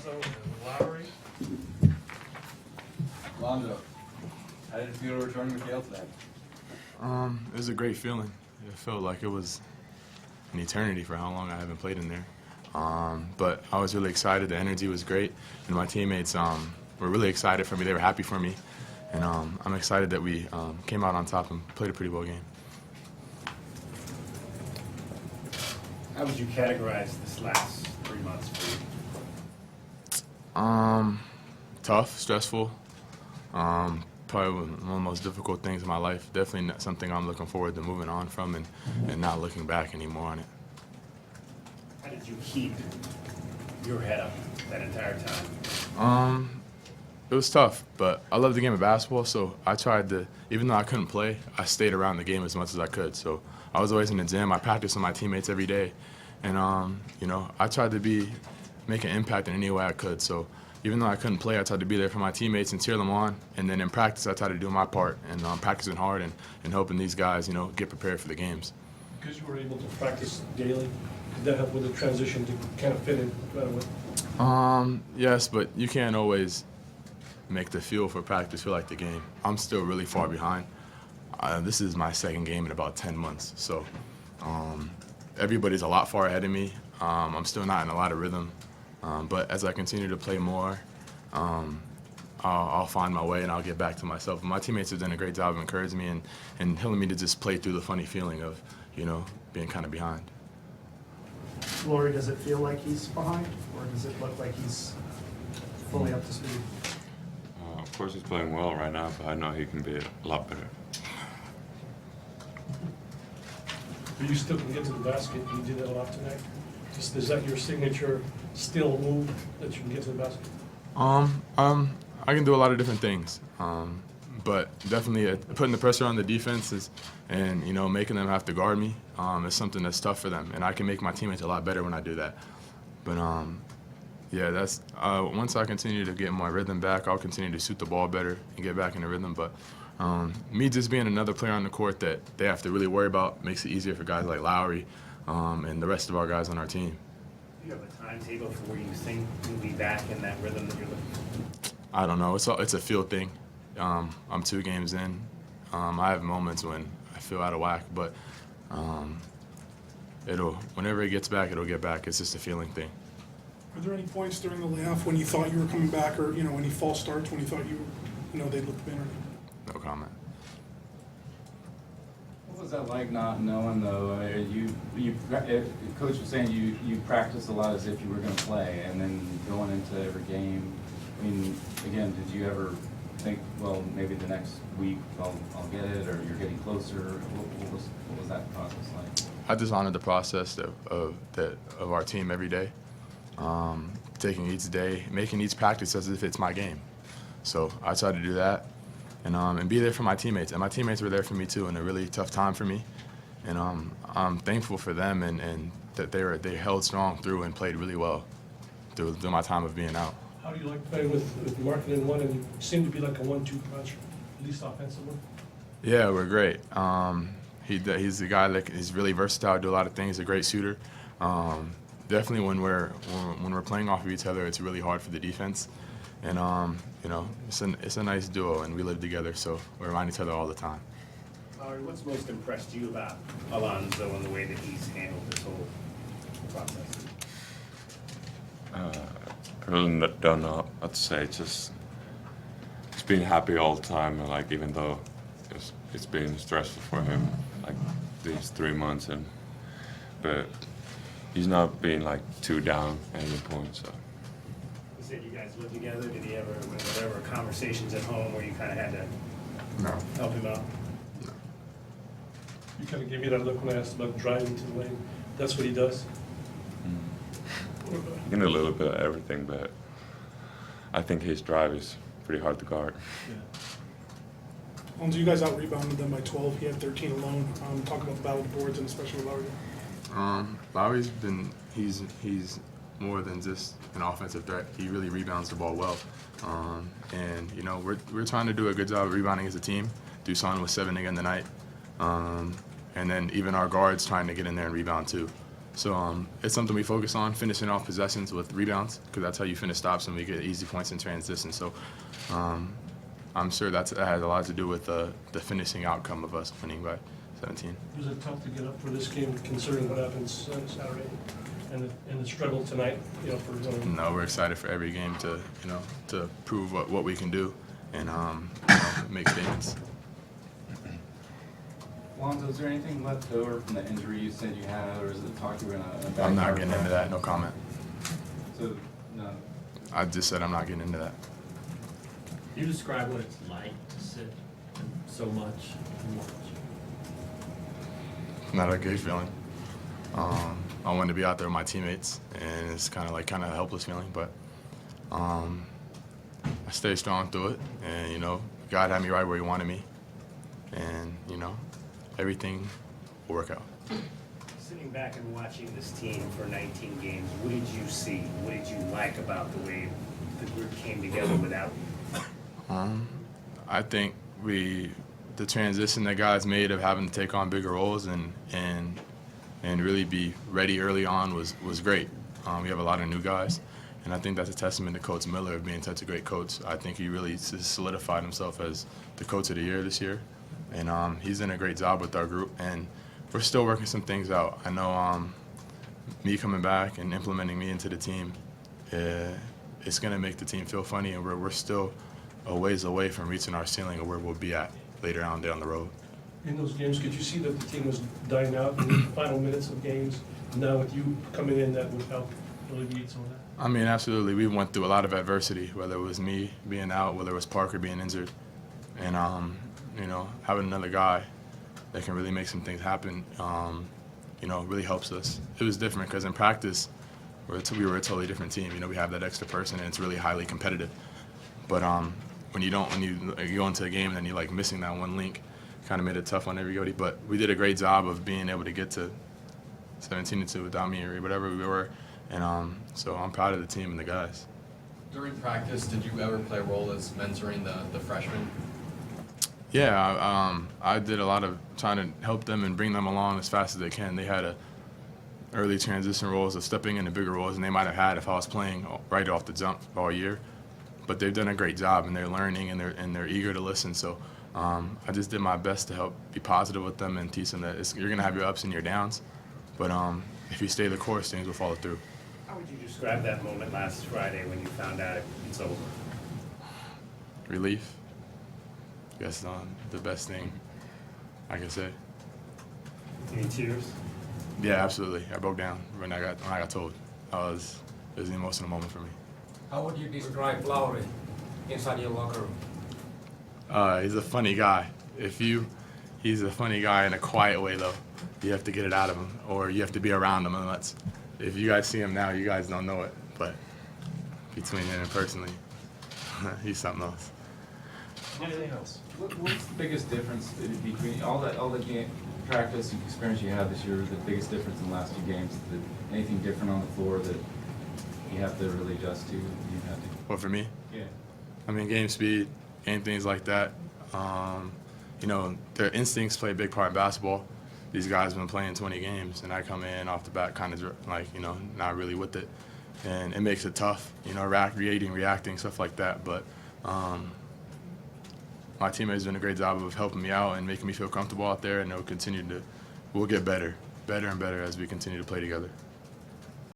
Alonzo and Lowry. Alonzo, how did it feel to return with Yale today? It was a great feeling. It felt like it was an eternity for how long I haven't played in there. But I was really excited. The energy was great, and my teammates were really excited for me. They were happy for me, and I'm excited that we came out on top and played a pretty well game. How would you categorize this last 3 months for you? Tough, stressful. Probably one of the most difficult things in my life. Definitely not something I'm looking forward to moving on from and not looking back anymore on it. How did you keep your head up that entire time? It was tough, but I love the game of basketball, so I tried to, even though I couldn't play, I stayed around the game as much as I could. So I was always in the gym. I practiced with my teammates every day. And, I tried to make an impact in any way I could. So even though I couldn't play, I tried to be there for my teammates and cheer them on. And then in practice, I tried to do my part and practicing hard and helping these guys, get prepared for the games. Because you were able to practice daily, did that help with the transition to kind of fit in right away? Yes, but you can't always make the feel for practice feel like the game. I'm still really far behind. This is my second game in about 10 months. So everybody's a lot far ahead of me. I'm still not in a lot of rhythm. But as I continue to play more, I'll find my way and I'll get back to myself. And my teammates have done a great job of encouraging me and helping me to just play through the funny feeling of, being kind of behind. Lowry, does it feel like he's behind, or does it look like he's fully up to speed? Of course he's playing well right now, but I know he can be a lot better. But you still can get to the basket. You did that a lot tonight. Is that your signature still move that you can get to the basket? I can do a lot of different things, but definitely putting the pressure on the defenses and making them have to guard me is something that's tough for them, and I can make my teammates a lot better when I do that. But yeah, that's once I continue to get my rhythm back, I'll continue to shoot the ball better and get back in the rhythm. But me just being another player on the court that they have to really worry about makes it easier for guys like Lowry and the rest of our guys on our team. Do you have a timetable for where you think you'll be back in that rhythm that you're looking for? I don't know. It's a feel thing. I'm 2 games in. I have moments when I feel out of whack, but whenever it gets back, it'll get back. It's just a feeling thing. Were there any points during the layoff when you thought you were coming back, or any false starts when you thought they looked better? No comment. What was that like not knowing, though? Coach was saying you practiced a lot as if you were going to play, and then going into every game. I mean, again, did you ever think, well, maybe the next week I'll get it, or you're getting closer? What was that process like? I just honored the process of our team every day, taking each day, making each practice as if it's my game. So I tried to do that and be there for my teammates. And my teammates were there for me too in a really tough time for me. And I'm thankful for them and that they held strong through and played really well through my time of being out. How do you like playing with Markin and one, and you seem to be like a 1-2 punch, at least offensively? Yeah, we're great. He's a guy that is really versatile, do a lot of things, a great shooter. Definitely when we're playing off of each other, it's really hard for the defense. And it's a nice duo, and we live together, so we remind each other all the time. Lowry, what's most impressed you about Alonzo and the way that he's handled this whole process? I really don't know what to say. Just being happy all the time, and even though it's been stressful for him, these 3 months, but he's not being too down at any point. So. You said you guys lived together. Did he ever, whatever conversations at home where you kind of had to No. help him out? You kind of gave me that look when I asked about driving to the lane. That's what he does? He can do a little bit of everything, but I think his drive is pretty hard to guard. Alonzo, you guys out-rebounded them by 12. He had 13 alone. Talk about the battle of the boards, and especially Lowry. Lowry's he's more than just an offensive threat. He really rebounds the ball well. And we're trying to do a good job of rebounding as a team. Dusan was 7 again tonight. And then even our guards trying to get in there and rebound too. So it's something we focus on, finishing off possessions with rebounds, because that's how you finish stops and we get easy points in transition. So I'm sure that has a lot to do with the finishing outcome of us winning by 17. Was it tough to get up for this game considering what happened Saturday and the struggle tonight, for No, we're excited for every game to prove what we can do and make statements. Lonzo, is there anything left over from the injury you said you had, or is it talk you were in a bad I'm not car getting crash? into that. No comment. So, no. I just said I'm not getting into that. Can you describe what it's like to sit so much and watch? Not a good feeling. I wanted to be out there with my teammates, and it's kind of a helpless feeling. But I stayed strong through it, and God had me right where He wanted me, and everything will work out. Sitting back and watching this team for 19 games, what did you see? What did you like about the way the group came together without you? I think the transition that guys made of having to take on bigger roles and really be ready early on was great. We have a lot of new guys, and I think that's a testament to Coach Miller of being such a great coach. I think he really solidified himself as the coach of the year this year, and he's done a great job with our group, and we're still working some things out. I know me coming back and implementing me into the team, it's going to make the team feel funny, and we're still a ways away from reaching our ceiling of where we'll be at later on down the road. in those games, could you see that the team was dying out in the final minutes of games? Now with you coming in, that would help alleviate some of that? I mean, absolutely. We went through a lot of adversity, whether it was me being out, whether it was Parker being injured. And, having another guy that can really make some things happen, really helps us. It was different because in practice, we were a totally different team. We have that extra person, and it's really highly competitive. But when you go into a game and then you're missing that one link, kind of made it tough on everybody. But we did a great job of being able to get to 17-2 without me or whatever we were. And so I'm proud of the team and the guys. During practice, did you ever play a role as mentoring the freshmen? Yeah, I did a lot of trying to help them and bring them along as fast as they can. They had early transition roles of stepping into bigger roles, and they might have had if I was playing right off the jump all year. But they've done a great job, and they're learning, and they're eager to listen. So I just did my best to help be positive with them and teach them that you're going to have your ups and your downs. But if you stay the course, things will follow through. How would you describe that moment last Friday when you found out it's over? Relief. I guess the best thing I can say. Any tears? Yeah, absolutely. I broke down when I got told. It was an emotional moment for me. How would you describe Lowry inside your locker room? He's a funny guy. He's a funny guy in a quiet way though. You have to get it out of him, or you have to be around him. And if you guys see him now, you guys don't know it. But between him and personally, he's something else. Anything else? What's the biggest difference between all the game practice and experience you had this year? The biggest difference in the last few games? Anything different on the floor that you have to really adjust to? You have to. Well, for me, Yeah. I mean, game speed, game things like that. Their instincts play a big part in basketball. These guys have been playing 20 games, and I come in off the bat kind of not really with it, and it makes it tough. Reacting, stuff like that. But my teammates doing a great job of helping me out and making me feel comfortable out there, and we'll get better and better as we continue to play together.